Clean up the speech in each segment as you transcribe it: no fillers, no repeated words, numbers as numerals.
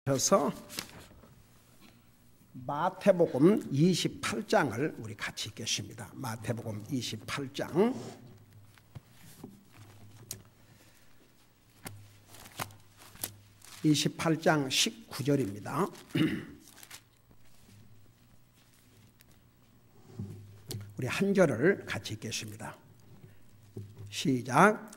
그래서 마태복음 28장을 우리 같이 읽겠습니다. 마태복음 28장 19절입니다. 우리 한 절을 같이 읽겠습니다. 시작.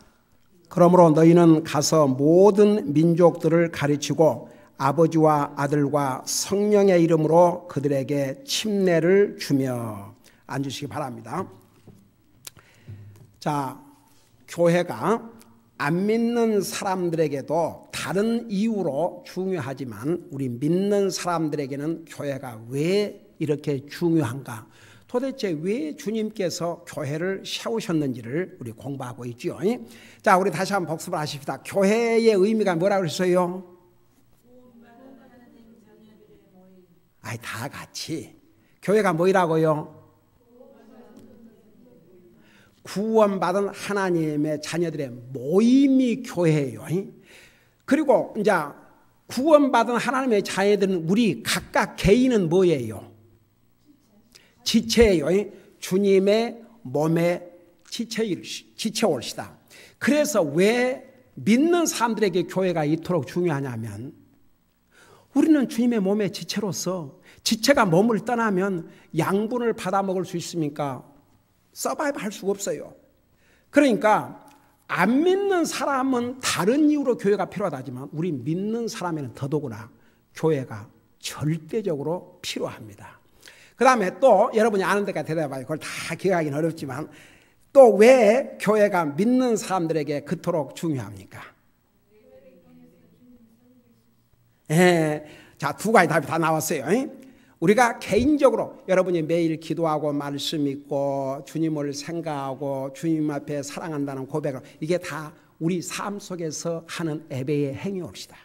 그러므로 너희는 가서 모든 민족들을 가르치고 아버지와 아들과 성령의 이름으로 그들에게 침례를 주며. 앉으시기 바랍니다. 자, 교회가 안 믿는 사람들에게도 다른 이유로 중요하지만 우리 믿는 사람들에게는 교회가 왜 이렇게 중요한가? 도대체 왜 주님께서 교회를 세우셨는지를 우리 공부하고 있죠. 자, 우리 다시 한번 복습을 하십시다. 교회의 의미가 뭐라고 그랬어요? 아이, 다 같이. 교회가 뭐라고요? 구원받은 하나님의 자녀들의 모임이 교회예요. 그리고 이제 구원받은 하나님의 자녀들은 우리 각각 개인은 뭐예요? 지체예요. 주님의 몸의 지체올시다. 그래서 왜 믿는 사람들에게 교회가 이토록 중요하냐면 우리는 주님의 몸의 지체로서 지체가 몸을 떠나면 양분을 받아 먹을 수 있습니까? 서바이브 할 수가 없어요. 그러니까 안 믿는 사람은 다른 이유로 교회가 필요하다지만 우리 믿는 사람에는 더더구나 교회가 절대적으로 필요합니다. 그 다음에 또 여러분이 아는 데까지 대답해봐요. 그걸 다 기억하기는 어렵지만 또 왜 교회가 믿는 사람들에게 그토록 중요합니까? 자, 두 가지 답이 다 나왔어요. 우리가 개인적으로 여러분이 매일 기도하고 말씀 읽고 주님을 생각하고 주님 앞에 사랑한다는 고백을 이게 다 우리 삶 속에서 하는 예배의 행위옵시다.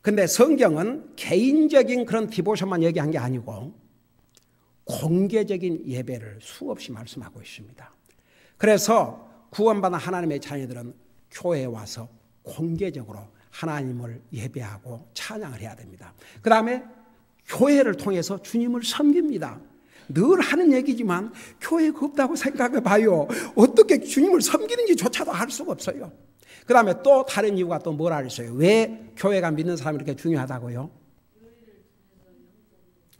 근데 성경은 개인적인 그런 디보션만 얘기한 게 아니고 공개적인 예배를 수없이 말씀하고 있습니다. 그래서 구원받은 하나님의 자녀들은 교회에 와서 공개적으로 하나님을 예배하고 찬양을 해야 됩니다. 그 다음에 교회를 통해서 주님을 섬깁니다. 늘 하는 얘기지만 교회가 없다고 생각해 봐요. 어떻게 주님을 섬기는지조차도 알 수가 없어요. 그 다음에 또 다른 이유가 또 뭐라 그랬어요? 왜 교회가 믿는 사람이 이렇게 중요하다고요?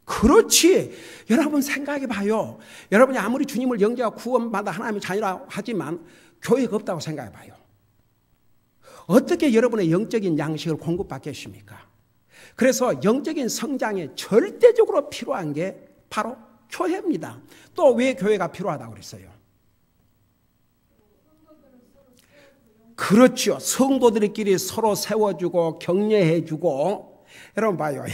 그렇지. 여러분 생각해 봐요. 여러분이 아무리 주님을 영접하고 구원받아 하나님의 자녀라 하지만 교회가 없다고 생각해 봐요. 어떻게 여러분의 영적인 양식을 공급받겠습니까? 그래서 영적인 성장에 절대적으로 필요한 게 바로 교회입니다. 또 왜 교회가 필요하다고 그랬어요? 그렇죠. 성도들끼리 서로 세워주고 격려해주고. 여러분 봐요.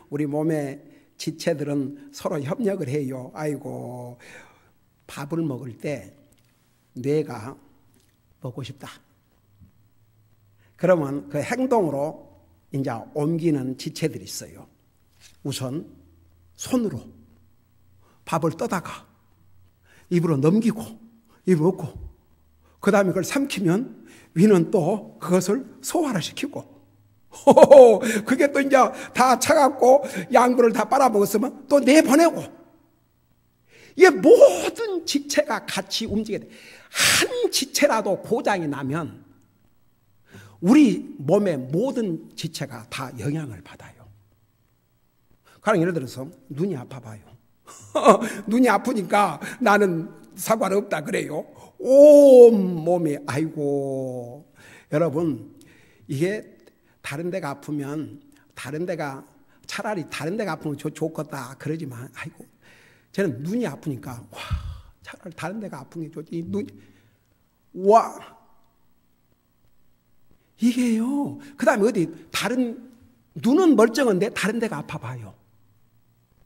우리 몸의 지체들은 서로 협력을 해요. 아이고, 밥을 먹을 때 뇌가 먹고 싶다. 그러면 그 행동으로 이제 옮기는 지체들이 있어요. 우선 손으로 밥을 떠다가 입으로 넘기고 입을 먹고 그 다음에 그걸 삼키면 위는 또 그것을 소화를 시키고 그게 또 이제 다 차갑고 양분을 다 빨아먹었으면 또 내보내고 이게 모든 지체가 같이 움직여야 돼. 한 지체라도 고장이 나면 우리 몸의 모든 지체가 다 영향을 받아요. 가령 예를 들어서 눈이 아파봐요. 눈이 아프니까 나는 상관없다 그래요. 온 몸이 아이고. 여러분 이게 다른 데가 아프면 차라리 다른 데가 아프면 좋겠다 그러지만 아이고 저는 눈이 아프니까 와 차라리 다른 데가 아픈 게 좋지. 와 이게요. 그 다음에 어디 눈은 멀쩡한데 다른 데가 아파봐요.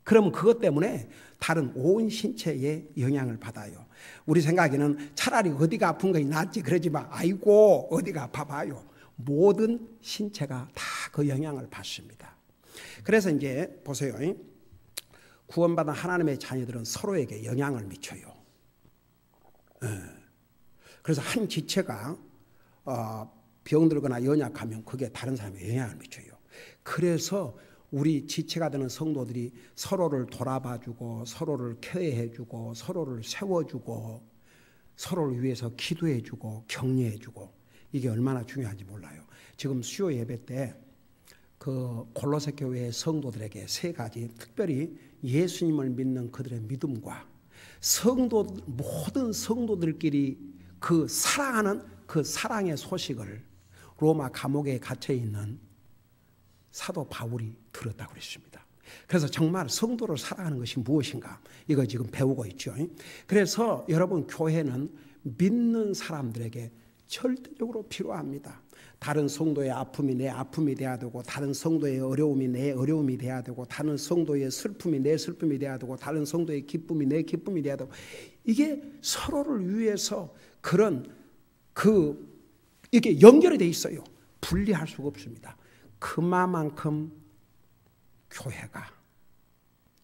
그러면 그것 때문에 다른 온 신체에 영향을 받아요. 우리 생각에는 차라리 어디가 아픈 것이 낫지 그러지만 아이고 어디가 아파봐요. 모든 신체가 다 그 영향을 받습니다. 그래서 이제 보세요. 구원받은 하나님의 자녀들은 서로에게 영향을 미쳐요. 그래서 한 지체가 병들거나 연약하면 그게 다른 사람에 영향을 미쳐요. 그래서 우리 지체가 되는 성도들이 서로를 돌아봐주고 서로를 케어해주고 서로를 세워주고 서로를 위해서 기도해주고 격려해주고 이게 얼마나 중요한지 몰라요. 지금 수요 예배 때 그 골로새 교회의 성도들에게 세 가지, 특별히 예수님을 믿는 그들의 믿음과 모든 성도들끼리 그 사랑하는 그 사랑의 소식을 로마 감옥에 갇혀 있는 사도 바울이 들었다고 그랬습니다. 그래서 정말 성도를 사랑하는 것이 무엇인가 이거 지금 배우고 있죠. 그래서 여러분, 교회는 믿는 사람들에게 절대적으로 필요합니다. 다른 성도의 아픔이 내 아픔이 돼야 되고, 다른 성도의 어려움이 내 어려움이 돼야 되고, 다른 성도의 슬픔이 내 슬픔이 돼야 되고, 다른 성도의 기쁨이 내 기쁨이 돼야 되고, 이게 서로를 위해서 이게 연결이 돼 있어요. 분리할 수가 없습니다. 그만큼 교회가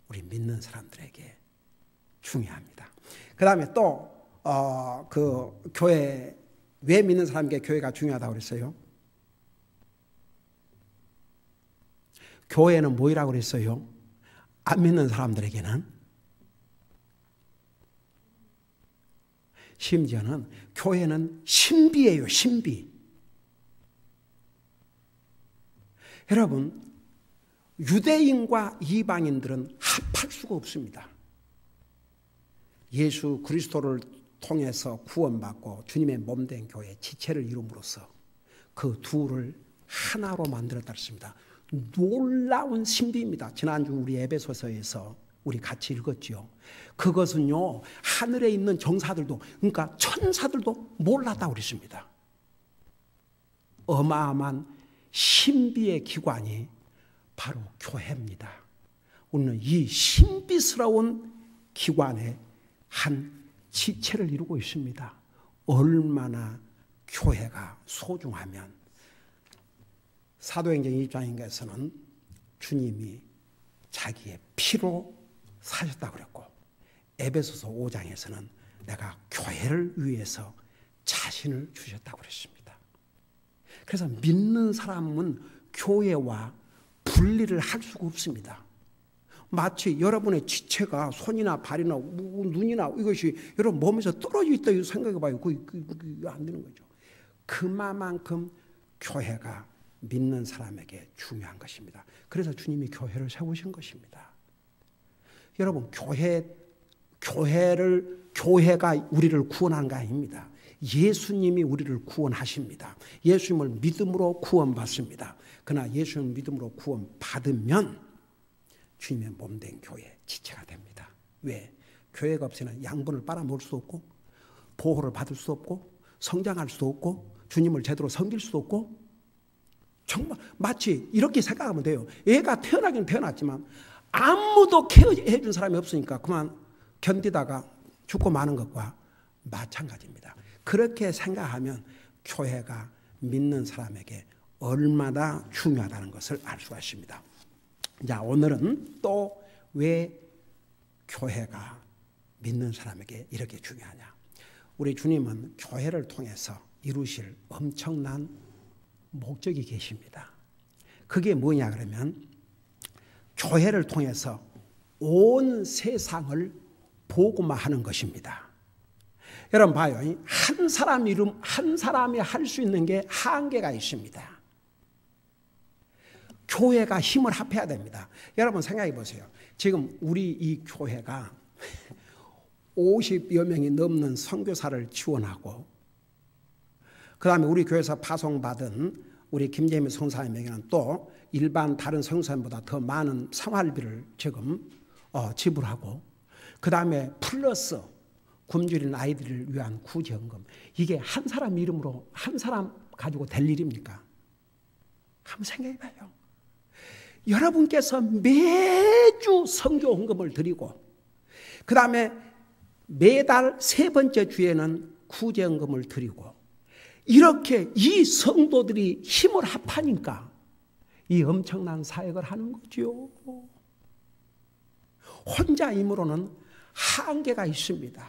우리 믿는 사람들에게 중요합니다. 그 다음에 또 교회, 왜 믿는 사람에게 교회가 중요하다고 그랬어요? 교회는 뭐라고 그랬어요? 안 믿는 사람들에게는, 심지어는 교회는 신비예요. 신비. 여러분, 유대인과 이방인들은 합할 수가 없습니다. 예수 그리스도를 통해서 구원받고 주님의 몸된 교회 지체를 이룸으로써 그 둘을 하나로 만들었다 했습니다. 놀라운 신비입니다. 지난주 우리 에베소서에서 우리 같이 읽었죠. 그것은요, 하늘에 있는 정사들도, 그러니까 천사들도 몰랐다고 그랬습니다. 어마어마한 신비의 기관이 바로 교회입니다. 우리는 이 신비스러운 기관의 한 지체를 이루고 있습니다. 얼마나 교회가 소중하면, 사도행전 1장에서는 주님이 자기의 피로 사셨다고 그랬고, 에베소서 5장에서는 내가 교회를 위해서 자신을 주셨다고 그랬습니다. 그래서 믿는 사람은 교회와 분리를 할 수가 없습니다. 마치 여러분의 지체가 손이나 발이나 눈이나 이것이 여러분 몸에서 떨어져 있다 생각해 봐요. 그게 안 되는 거죠. 그만큼 교회가 믿는 사람에게 중요한 것입니다. 그래서 주님이 교회를 세우신 것입니다. 여러분, 교회가 우리를 구원한 거 아닙니다. 예수님이 우리를 구원하십니다. 예수님을 믿음으로 구원받습니다. 그러나 예수님을 믿음으로 구원받으면 주님의 몸된 교회 지체가 됩니다. 왜? 교회가 없으면 양분을 빨아먹을 수 없고, 보호를 받을 수 없고, 성장할 수도 없고, 주님을 제대로 섬길 수도 없고, 정말 마치 이렇게 생각하면 돼요. 애가 태어나긴 태어났지만 아무도 케어해 준 사람이 없으니까 그만 견디다가 죽고 마는 것과 마찬가지입니다. 그렇게 생각하면 교회가 믿는 사람에게 얼마나 중요하다는 것을 알 수가 있습니다. 자, 오늘은 또 왜 교회가 믿는 사람에게 이렇게 중요하냐? 우리 주님은 교회를 통해서 이루실 엄청난 목적이 계십니다. 그게 뭐냐 그러면, 교회를 통해서 온 세상을 복음화하는 것입니다. 여러분 봐요. 한 사람이 할 수 있는 게 한계가 있습니다. 교회가 힘을 합해야 됩니다. 여러분 생각해 보세요. 지금 우리 이 교회가 50여 명이 넘는 선교사를 지원하고, 그 다음에 우리 교회에서 파송받은 우리 김재미 선사님에게는 또 일반 다른 선교사님보다 더 많은 생활비를 지금 지불하고, 그 다음에 플러스 굶주린 아이들을 위한 구제연금, 이게 한 사람 이름으로 한 사람 가지고 될 일입니까? 한번 생각해 봐요. 여러분께서 매주 선교헌금을 드리고, 그 다음에 매달 세 번째 주에는 구제연금을 드리고, 이렇게 이 성도들이 힘을 합하니까 이 엄청난 사역을 하는 거죠. 혼자 힘으로는 한계가 있습니다.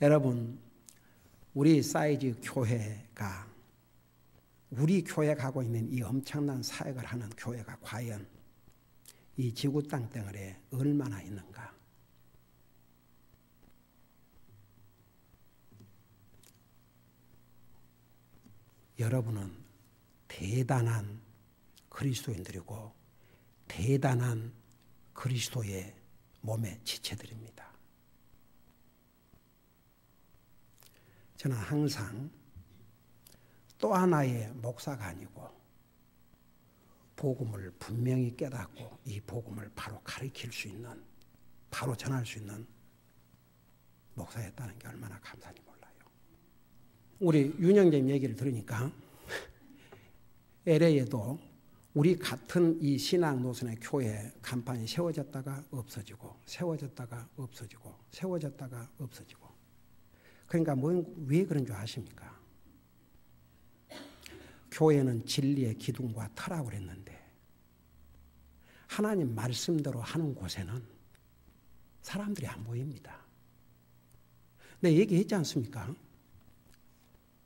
여러분, 우리 사이즈 교회가 우리 교회가 하고 있는 이 엄청난 사역을 하는 교회가 과연 이 지구 땅덩어리에 얼마나 있는가? 여러분은 대단한 그리스도인들이고 대단한 그리스도의 몸의 지체들입니다. 저는 항상 또 하나의 목사가 아니고 복음을 분명히 깨닫고 이 복음을 바로 가르칠 수 있는, 바로 전할 수 있는 목사였다는 게 얼마나 감사한지 몰라요. 우리 윤영재님 얘기를 들으니까 LA에도 우리 같은 이 신앙 노선의 교회 간판이 세워졌다가 없어지고 세워졌다가 없어지고 세워졌다가 없어지고. 그러니까 왜 그런 줄 아십니까? 교회는 진리의 기둥과 터라고 그랬는데 하나님 말씀대로 하는 곳에는 사람들이 안 보입니다. 내 얘기했지 않습니까?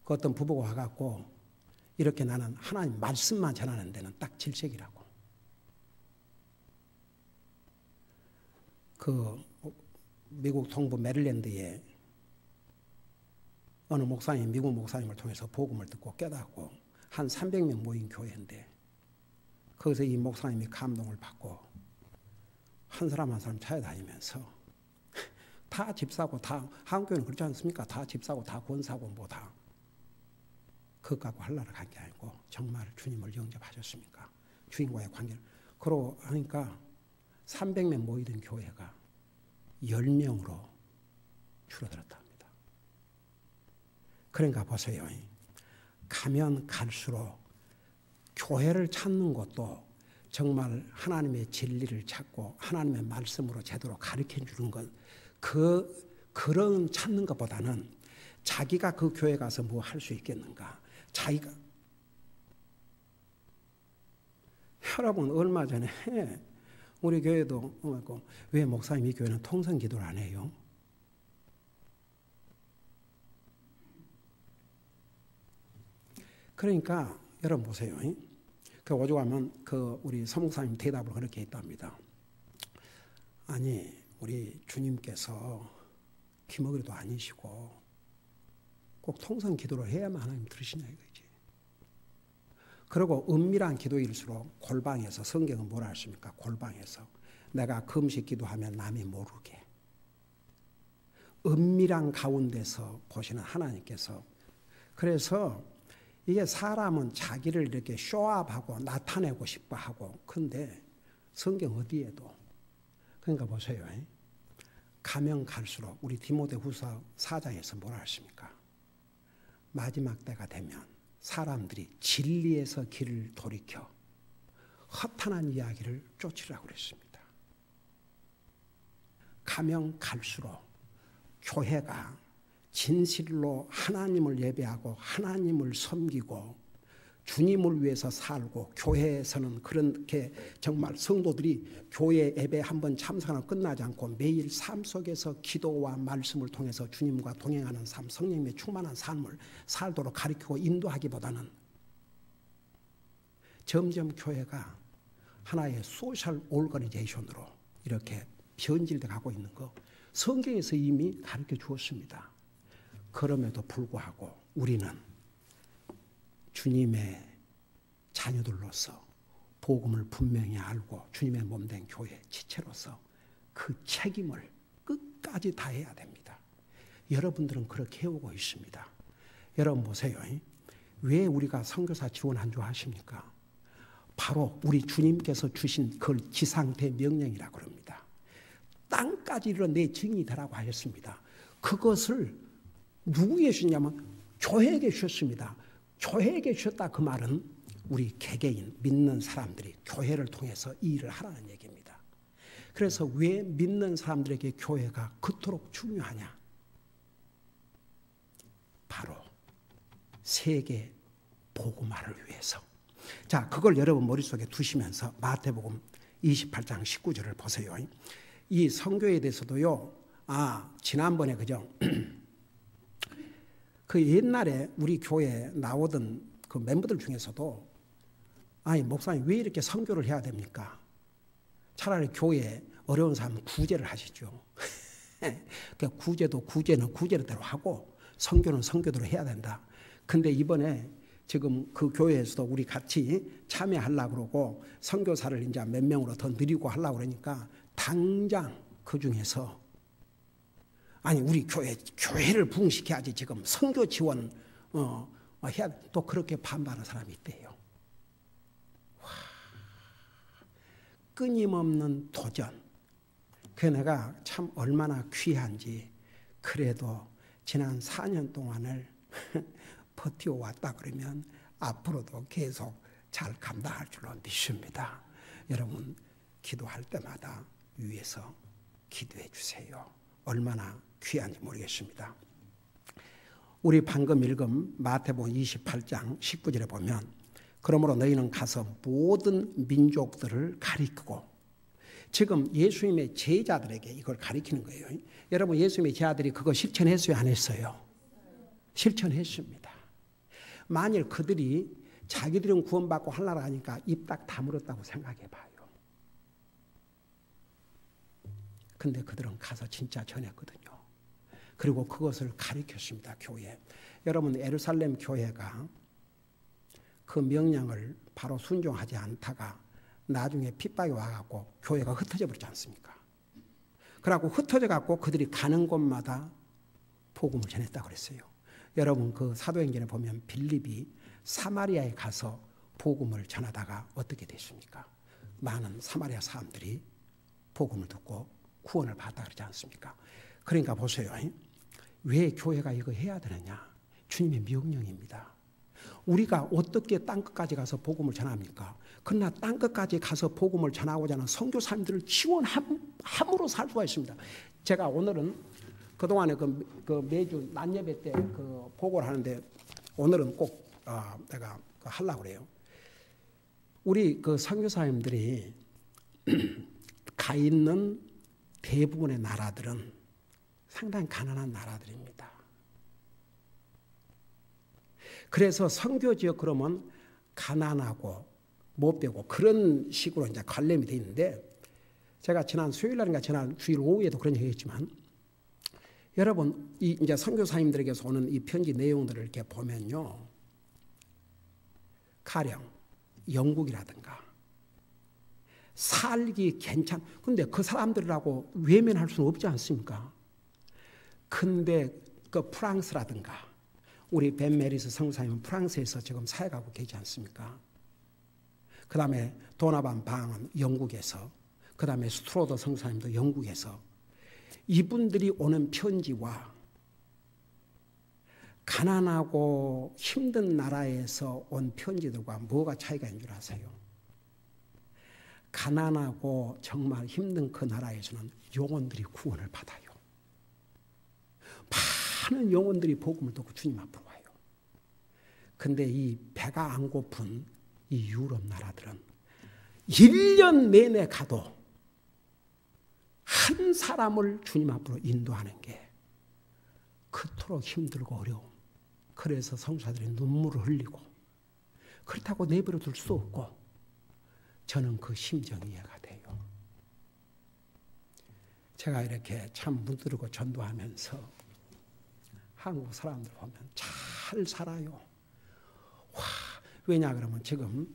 그 어떤 부부가 와갖고 이렇게 나는 하나님 말씀만 전하는 데는 딱 질색이라고. 그 미국 동부 메릴랜드에 어느 목사님, 미국 목사님을 통해서 복음을 듣고 깨닫고 한 300명 모인 교회인데 거기서 이 목사님이 감동을 받고 한 사람 한 사람 찾아다니면서 다 집 사고 다, 한국 교회는 그렇지 않습니까? 다 집 사고 다 권 사고 뭐 다 그것 갖고 하려고 간 게 아니고 정말 주님을 영접하셨습니까? 주님과의 관계를. 그러고 하니까 300명 모이던 교회가 10명으로 줄어들었다 합니다. 그러니까 보세요. 가면 갈수록 교회를 찾는 것도 정말 하나님의 진리를 찾고 하나님의 말씀으로 제대로 가르쳐 주는 것, 그런 찾는 것보다는 자기가 그 교회 가서 뭐 할 수 있겠는가. 자기가. 여러분, 얼마 전에 우리 교회도 왜 목사님 이 교회는 통성 기도를 안 해요? 그러니까 여러분 보세요. 그 오죽하면 그 우리 서목사님 대답을 그렇게 했답니다. 아니 우리 주님께서 기머리도 아니시고 꼭 통성 기도를 해야만 하나님 들으시냐 이거지. 그리고 은밀한 기도일수록 골방에서, 성경은 뭐라 하십니까? 골방에서 내가 금식 기도하면 남이 모르게 은밀한 가운데서 보시는 하나님께서. 그래서 이게 사람은 자기를 이렇게 쇼업하고 나타내고 싶어 하고, 근데 성경 어디에도. 그러니까 보세요. 가면 갈수록 우리 디모데후서 4장에서 뭐라 하십니까? 마지막 때가 되면 사람들이 진리에서 길을 돌이켜 허탄한 이야기를 쫓으라고 그랬습니다. 가면 갈수록 교회가 진실로 하나님을 예배하고 하나님을 섬기고 주님을 위해서 살고, 교회에서는 그렇게 정말 성도들이 교회 예배 한번 참석하면 끝나지 않고 매일 삶 속에서 기도와 말씀을 통해서 주님과 동행하는 삶, 성령님의 충만한 삶을 살도록 가르치고 인도하기보다는 점점 교회가 하나의 소셜 오르가니제이션으로 이렇게 변질돼 가고 있는 거 성경에서 이미 가르쳐 주었습니다. 그럼에도 불구하고 우리는 주님의 자녀들로서 복음을 분명히 알고 주님의 몸된 교회 지체로서 그 책임을 끝까지 다해야 됩니다. 여러분들은 그렇게 해오고 있습니다. 여러분 보세요. 왜 우리가 선교사 지원 한 줄 아십니까? 바로 우리 주님께서 주신 그 지상대 명령이라고 합니다. 땅까지 이르러 내 증인이 되라고 하셨습니다. 그것을 누구에게 주셨냐면 교회에게 주셨습니다. 교회에게 주셨다 그 말은 우리 개개인 믿는 사람들이 교회를 통해서 이 일을 하라는 얘기입니다. 그래서 왜 믿는 사람들에게 교회가 그토록 중요하냐? 바로 세계 복음화를 위해서. 자, 그걸 여러분 머릿속에 두시면서 마태복음 28장 19절을 보세요. 이 선교에 대해서도요. 지난번에 그죠? 그 옛날에 우리 교회에 나오던 그 멤버들 중에서도 아니 목사님 왜 이렇게 선교를 해야 됩니까? 차라리 교회에 어려운 사람은 구제를 하시죠. 그러니까 구제는 구제대로 하고 선교는 선교대로 해야 된다. 근데 이번에 지금 그 교회에서도 우리 같이 참여하려고 그러고 선교사를 이제 몇 명으로 더 늘리고 하려고 그러니까 당장 그 중에서 아니 우리 교회를 부흥시켜야지 지금 선교 지원 해야 또 그렇게 반발하는 사람이 있대요. 와, 끊임없는 도전. 그 내가 참 얼마나 귀한지 그래도 지난 4년 동안을 버텨왔다 그러면 앞으로도 계속 잘 감당할 줄로 믿습니다. 여러분 기도할 때마다 위에서 기도해 주세요. 얼마나 귀한지 모르겠습니다. 우리 방금 읽은 마태복음 28장 19절에 보면 그러므로 너희는 가서 모든 민족들을 가리키고 지금 예수님의 제자들에게 이걸 가리키는 거예요. 여러분 예수님의 제자들이 그거 실천했어요? 안 했어요? 실천했습니다. 만일 그들이 자기들은 구원받고 하려고 하니까 입 딱 다물었다고 생각해 봐요. 근데 그들은 가서 진짜 전했거든요. 그리고 그것을 가르쳤습니다. 교회에. 여러분 예루살렘 교회가 그 명령을 바로 순종하지 않다가 나중에 핍박이 와갖고 교회가 흩어져 버리지 않습니까? 그래갖고 흩어져 갖고 그들이 가는 곳마다 복음을 전했다고 그랬어요. 여러분 그 사도행전에 보면 빌립이 사마리아에 가서 복음을 전하다가 어떻게 됐습니까? 많은 사마리아 사람들이 복음을 듣고 구원을 받았다 그러지 않습니까? 그러니까 보세요. 왜 교회가 이거 해야 되느냐? 주님의 명령입니다. 우리가 어떻게 땅끝까지 가서 복음을 전합니까? 그러나 땅끝까지 가서 복음을 전하고자 하는 선교사님들을 지원함으로 살 수가 있습니다. 제가 오늘은 그동안에 그 매주 낮 예배 때 그 보고를 하는데 오늘은 꼭 내가 하려고 그래요. 우리 그 선교사님들이 가 있는 대부분의 나라들은 상당히 가난한 나라들입니다. 그래서 선교 지역 그러면 가난하고 못되고 그런 식으로 이제 관lem이 돼 있는데 제가 지난 수요일 날인가 지난 주일 오후에도 그런 얘기했지만 여러분 이 이제 선교사님들에게서 오는 이 편지 내용들을 이렇게 보면요. 가령 영국이라든가 살기 근데 그 사람들하고 외면할 수는 없지 않습니까? 근데 그 프랑스라든가 우리 벤 메리스 성사님은 프랑스에서 지금 사역하고 계시지 않습니까? 그 다음에 도나반 방은 영국에서 그 다음에 스트로더 성사님도 영국에서 이분들이 오는 편지와 가난하고 힘든 나라에서 온 편지들과 뭐가 차이가 있는 줄 아세요? 가난하고 정말 힘든 그 나라에서는 영혼들이 구원을 받아요. 많은 영혼들이 복음을 듣고 주님 앞으로 와요. 근데 이 배가 안 고픈 이 유럽 나라들은 1년 내내 가도 한 사람을 주님 앞으로 인도하는 게 그토록 힘들고 어려움. 그래서 성도사들이 눈물을 흘리고 그렇다고 내버려 둘 수 없고 저는 그 심정이 이해가 돼요. 제가 이렇게 참 문드르고 전도하면서 한국 사람들 보면 잘 살아요. 와, 왜냐 그러면 지금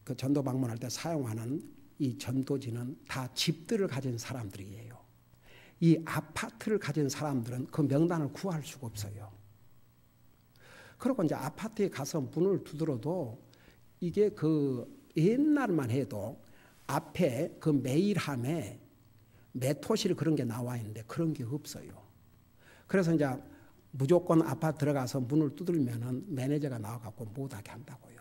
그 전도 방문할 때 사용하는 이 전도지는 다 집들을 가진 사람들이에요. 이 아파트를 가진 사람들은 그 명단을 구할 수가 없어요. 그리고 이제 아파트에 가서 문을 두드려도 이게 그 옛날만 해도 앞에 그 메일함에 메토실 그런 게 나와 있는데 그런 게 없어요. 그래서 이제 무조건 아파트 들어가서 문을 두들면은 매니저가 나와갖고 못하게 한다고요.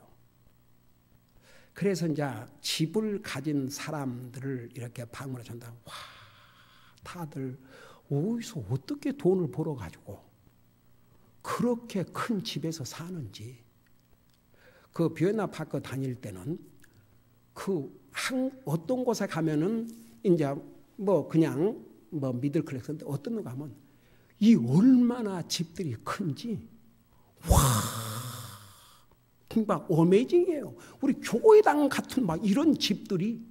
그래서 이제 집을 가진 사람들을 이렇게 방문해 준다. 와, 다들 어디서 어떻게 돈을 벌어가지고 그렇게 큰 집에서 사는지. 그 비엔나 파크 다닐 때는 어떤 곳에 가면은 이제 뭐 그냥 뭐 미들 클래스인데 어떤 데 가면 이 얼마나 집들이 큰지 와, 막 어메이징이에요. 우리 교회당 같은 막 이런 집들이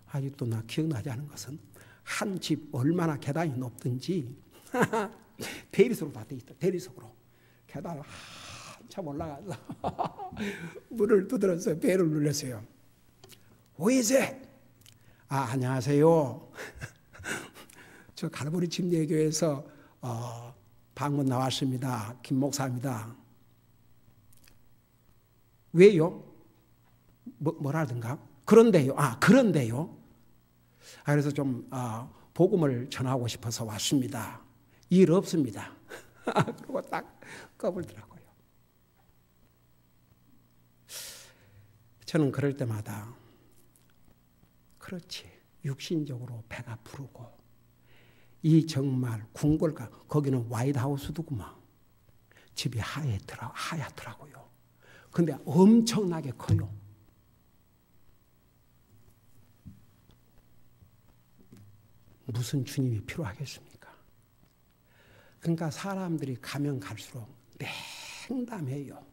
아직도 나 기억나지 않은 것은 한 집 얼마나 계단이 높든지 대리석으로 다 돼 있다. 대리석으로 계단을 한참 올라가서 문을 두드렸어요. 배를 눌렀어요. 오이제 안녕하세요. 저 갈보리 침례교회에서 방문 나왔습니다. 김 목사입니다. 왜요? 뭐라든가? 그런데요. 그런데요. 그래서 좀 복음을 전하고 싶어서 왔습니다. 일 없습니다. 그리고 딱 꺼불더라고요. 저는 그럴 때마다 그렇지. 육신적으로 배가 부르고 이 정말 궁궐가 거기는 화이트하우스도구만. 집이 하얗더라고요. 근데 엄청나게 커요. 무슨 주님이 필요하겠습니까? 그러니까 사람들이 가면 갈수록 냉담해요.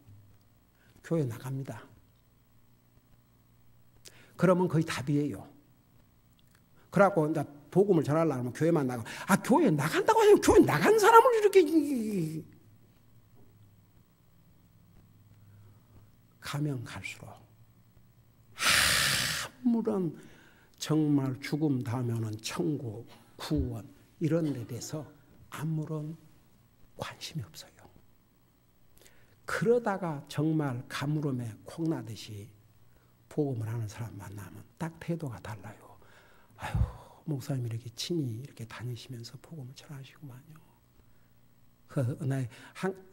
교회 나갑니다. 그러면 거의 답이에요. 그래갖고 이제 복음을 전하려고 하면 교회만 나가. 교회 나간다고 하면 교회 나간 사람을 이렇게 가면 갈수록 아무런 정말 죽음 다음에는 천국, 구원 이런 데 대해서 아무런 관심이 없어요. 그러다가 정말 가물음에 콩나듯이 복음을 하는 사람 만나면 딱 태도가 달라요. 아유, 목사님 이렇게 친히 이렇게 다니시면서 복음을 전하시구만요.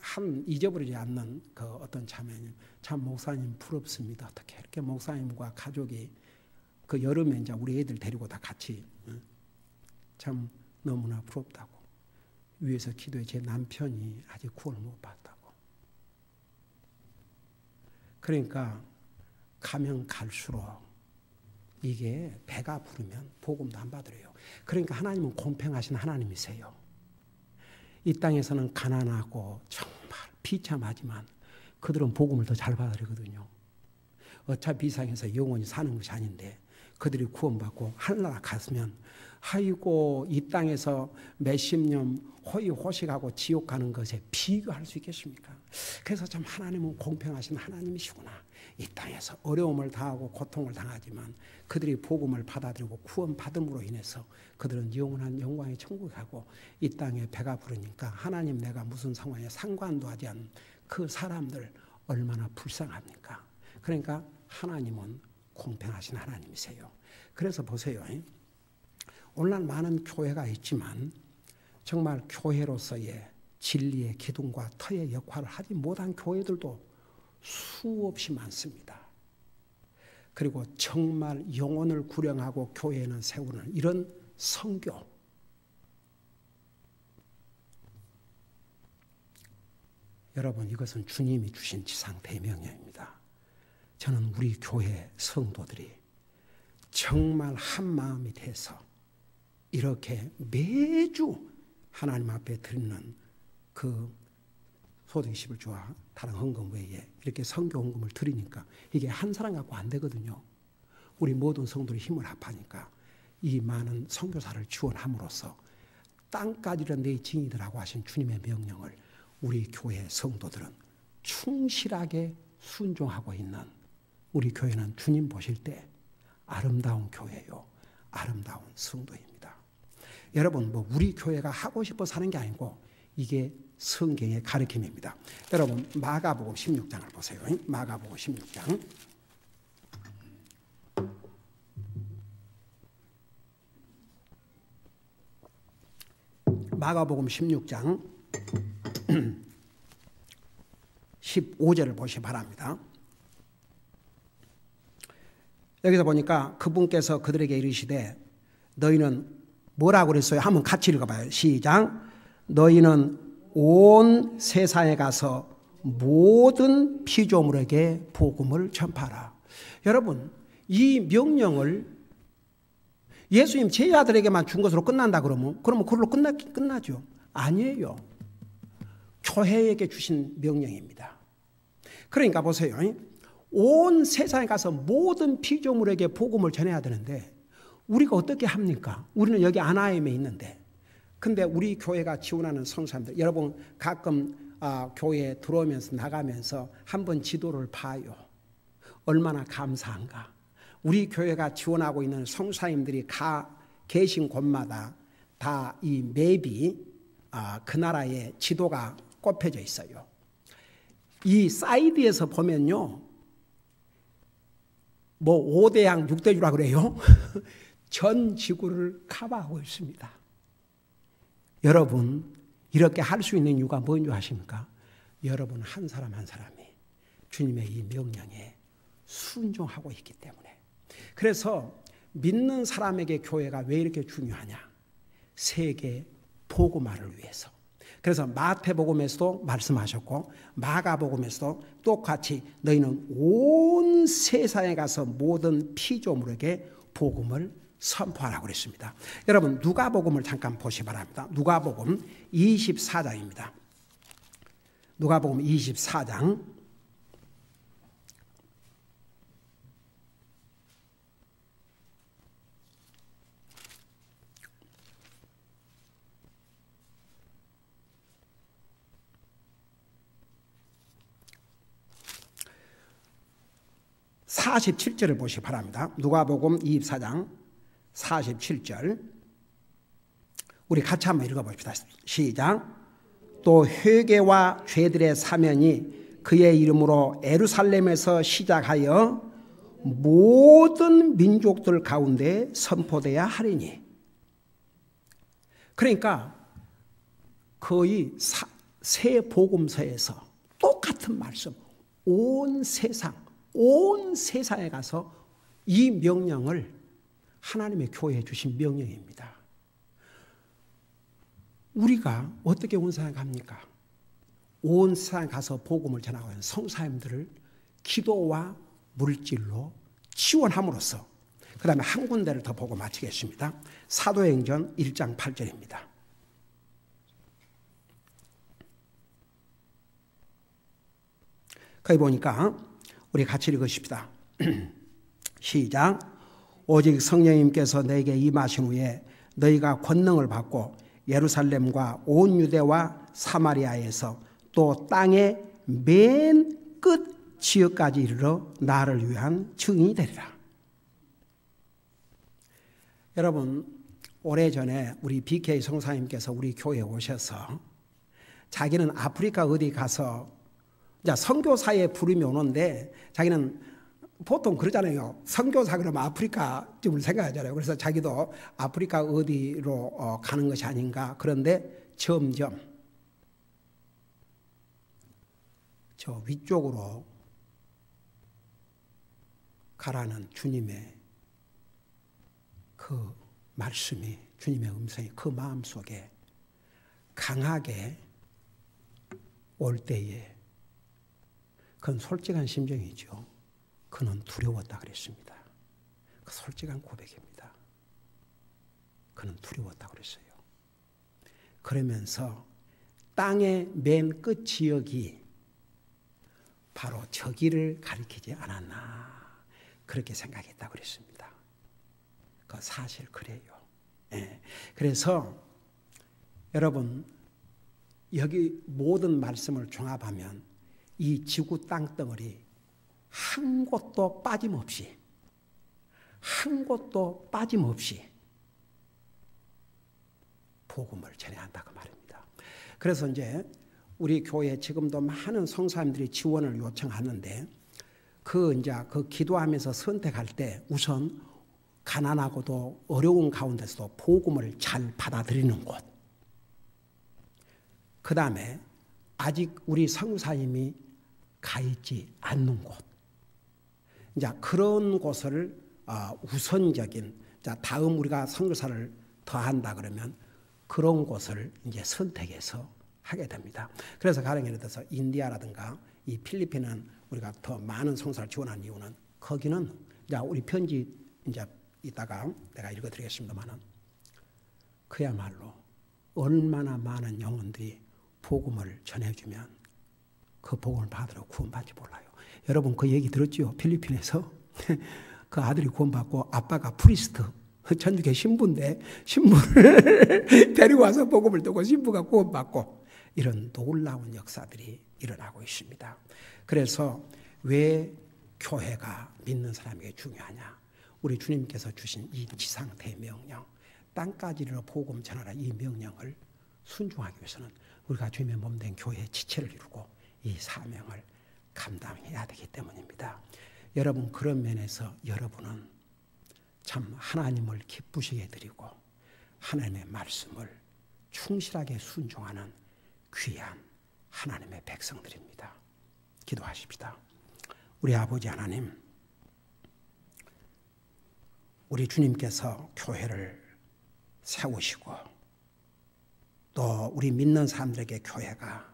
한 잊어버리지 않는 그 어떤 자매님, 참 목사님 부럽습니다. 어떻게 이렇게 목사님과 가족이 그 여름에 이제 우리 애들 데리고 다 같이 참 너무나 부럽다고. 위에서 기도해 제 남편이 아직 구원을 못 받았다고. 그러니까 가면 갈수록 이게 배가 부르면 복음도 안 받으래요. 그러니까 하나님은 공평하신 하나님이세요. 이 땅에서는 가난하고 정말 비참하지만 그들은 복음을 더 잘 받으려거든요. 어차피 이 세상에서 영원히 사는 것이 아닌데 그들이 구원받고 하늘나라 갔으면 아이고 이 땅에서 몇십 년 호의호식하고 지옥 가는 것에 비교할 수 있겠습니까? 그래서 참 하나님은 공평하신 하나님이시구나. 이 땅에서 어려움을 당하고 고통을 당하지만 그들이 복음을 받아들이고 구원받음으로 인해서 그들은 영원한 영광의 천국에 가고 이 땅에 배가 부르니까 하나님 내가 무슨 상황에 상관도 하지 않은 그 사람들 얼마나 불쌍합니까? 그러니까 하나님은 공평하신 하나님이세요. 그래서 보세요. 오늘날 많은 교회가 있지만 정말 교회로서의 진리의 기둥과 터의 역할을 하지 못한 교회들도 수없이 많습니다. 그리고 정말 영혼을 구령하고 교회에는 세우는 이런 선교. 여러분 이것은 주님이 주신 지상 대명령입니다. 저는 우리 교회 성도들이 정말 한 마음이 돼서 이렇게 매주 하나님 앞에 드리는 그 소득 11조와 다른 헌금 외에 이렇게 선교 헌금을 드리니까 이게 한 사람 갖고 안 되거든요. 우리 모든 성도들이 힘을 합하니까 이 많은 선교사를 지원함으로써 땅까지는 내 증인이라고 하신 주님의 명령을 우리 교회 성도들은 충실하게 순종하고 있는 우리 교회는 주님 보실 때 아름다운 교회요, 아름다운 성도입니다. 여러분 우리 교회가 하고 싶어서 하는 게 아니고 이게 성경의 가르침입니다. 여러분 마가복음 16장을 보세요. 마가복음 16장. 마가복음 16장 15절을 보시기 바랍니다. 여기서 보니까 그분께서 그들에게 이르시되 너희는 뭐라고 그랬어요? 한번 같이 읽어봐요. 시작. 너희는 온 세상에 가서 모든 피조물에게 복음을 전파하라. 여러분 이 명령을 예수님 제자들에게만 준 것으로 끝난다 그러면 그걸로 끝나죠? 아니에요. 교회에게 주신 명령입니다. 그러니까 보세요. 온 세상에 가서 모든 피조물에게 복음을 전해야 되는데 우리가 어떻게 합니까? 우리는 여기 아나임에 있는데, 근데 우리 교회가 지원하는 성도님들, 여러분 가끔 교회에 들어오면서 나가면서 한번 지도를 봐요. 얼마나 감사한가. 우리 교회가 지원하고 있는 성도님들이 계신 곳마다 다 이 맵이 그 나라의 지도가 꼽혀져 있어요. 이 사이드에서 보면요, 뭐 5대양 6대주라 그래요. 전 지구를 커버하고 있습니다. 여러분 이렇게 할 수 있는 이유가 뭔지 아십니까? 여러분 한 사람 한 사람이 주님의 이 명령에 순종하고 있기 때문에. 그래서 믿는 사람에게 교회가 왜 이렇게 중요하냐? 세계 복음화를 위해서. 그래서 마태복음에서도 말씀하셨고 마가복음에서도 똑같이 너희는 온 세상에 가서 모든 피조물에게 복음을 선포하라고 그랬습니다. 여러분 누가복음을 잠깐 보시기 바랍니다. 누가복음 24장입니다. 누가복음 24장 47절을 보시기 바랍니다. 누가복음 24장 47절. 우리 같이 한번 읽어봅시다. 시작. 또 회개와 죄들의 사면이 그의 이름으로 예루살렘에서 시작하여 모든 민족들 가운데 선포돼야 하리니. 그러니까 거의 새 복음서에서 똑같은 말씀, 온 세상에 가서 이 명령을 하나님의 교회에 주신 명령입니다. 우리가 어떻게 온 세상에 갑니까? 온 세상에 가서 복음을 전하고 있는 성사님들을 기도와 물질로 지원함으로써, 그 다음에 한 군데를 더 보고 마치겠습니다. 사도행전 1장 8절입니다. 거기 보니까 우리 같이 읽으십시다. 시작. 오직 성령님께서 너에게 임하신 후에 너희가 권능을 받고 예루살렘과 온 유대와 사마리아에서 또 땅의 맨 끝 지역까지 이르러 나를 위한 증인이 되리라. 여러분 오래전에 우리 BK 성사님께서 우리 교회에 오셔서 자기는 아프리카 어디 가서 선교사에 부름이 오는데 자기는 보통 그러잖아요. 선교사 그러면 아프리카 쪽을 생각하잖아요. 그래서 자기도 아프리카 어디로 가는 것이 아닌가. 그런데 점점 저 위쪽으로 가라는 주님의 그 말씀이, 주님의 음성이 그 마음속에 강하게 올 때에 그건 솔직한 심정이죠. 그는 두려웠다 그랬습니다. 그 솔직한 고백입니다. 그는 두려웠다 그랬어요. 그러면서 땅의 맨 끝 지역이 바로 저기를 가리키지 않았나 그렇게 생각했다 그랬습니다. 그 사실 그래요. 예. 그래서 여러분 여기 모든 말씀을 종합하면 이 지구 땅덩어리 한 곳도 빠짐없이 복음을 전해야 한다 그 말입니다. 그래서 이제 우리 교회에 지금도 많은 성사님들이 지원을 요청하는데 그 기도하면서 선택할 때 우선 가난하고도 어려운 가운데서도 복음을 잘 받아들이는 곳, 그 다음에 아직 우리 성사님이 가 있지 않는 곳, 이제 그런 곳을 우선적인, 다음 우리가 선교사를 더 한다 그러면 그런 곳을 이제 선택해서 하게 됩니다. 그래서 가령 예를 들어서 인디아라든가 이 필리핀은 우리가 더 많은 성사를 지원한 이유는 거기는 이제 우리 편지 이제 이따가 내가 읽어드리겠습니다만은 그야말로 얼마나 많은 영혼들이 복음을 전해주면 그 복음을 받으러 구원받지 몰라요. 여러분 그 얘기 들었죠? 필리핀에서 그 아들이 구원받고 아빠가 프리스트 천주교 신부인데 신부를 데리고 와서 복음을 듣고 신부가 구원받고 이런 놀라운 역사들이 일어나고 있습니다. 그래서 왜 교회가 믿는 사람에게 중요하냐? 우리 주님께서 주신 이 지상 대명령, 땅까지 이르러 복음 전하라 이 명령을 순종하기 위해서는 우리가 주님의 몸된 교회의 지체를 이루고 이 사명을 감당해야 되기 때문입니다. 여러분 그런 면에서 여러분은 참 하나님을 기쁘시게 드리고 하나님의 말씀을 충실하게 순종하는 귀한 하나님의 백성들입니다. 기도하십시다. 우리 아버지 하나님, 우리 주님께서 교회를 세우시고 또 우리 믿는 사람들에게 교회가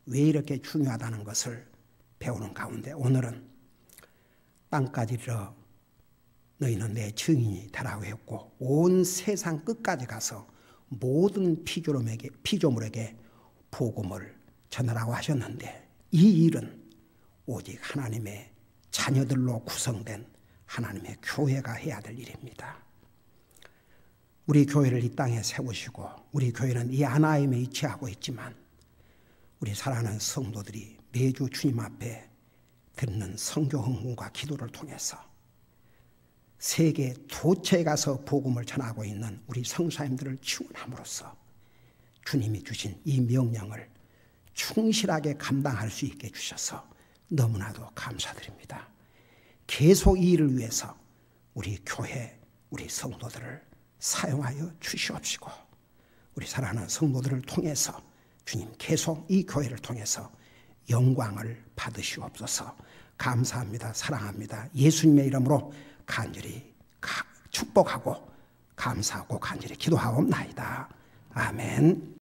왜 이렇게 중요하다는 것을 배우는 가운데 오늘은 땅까지 이르러 너희는 내 증인이 되라고 했고 온 세상 끝까지 가서 모든 피조물에게 복음을 전하라고 하셨는데 이 일은 오직 하나님의 자녀들로 구성된 하나님의 교회가 해야 될 일입니다. 우리 교회를 이 땅에 세우시고 우리 교회는 이 아나임에 위치하고 있지만 우리 사랑하는 성도들이 매주 주님 앞에 듣는 성교 헌금과 기도를 통해서 세계 도처에 가서 복음을 전하고 있는 우리 성사님들을 지원함으로써 주님이 주신 이 명령을 충실하게 감당할 수 있게 해주셔서 너무나도 감사드립니다. 계속 이 일을 위해서 우리 교회, 우리 성도들을 사용하여 주시옵시고 우리 사랑하는 성도들을 통해서 주님 계속 이 교회를 통해서 영광을 받으시옵소서. 감사합니다. 사랑합니다. 예수님의 이름으로 간절히 축복하고 감사하고 간절히 기도하옵나이다. 아멘.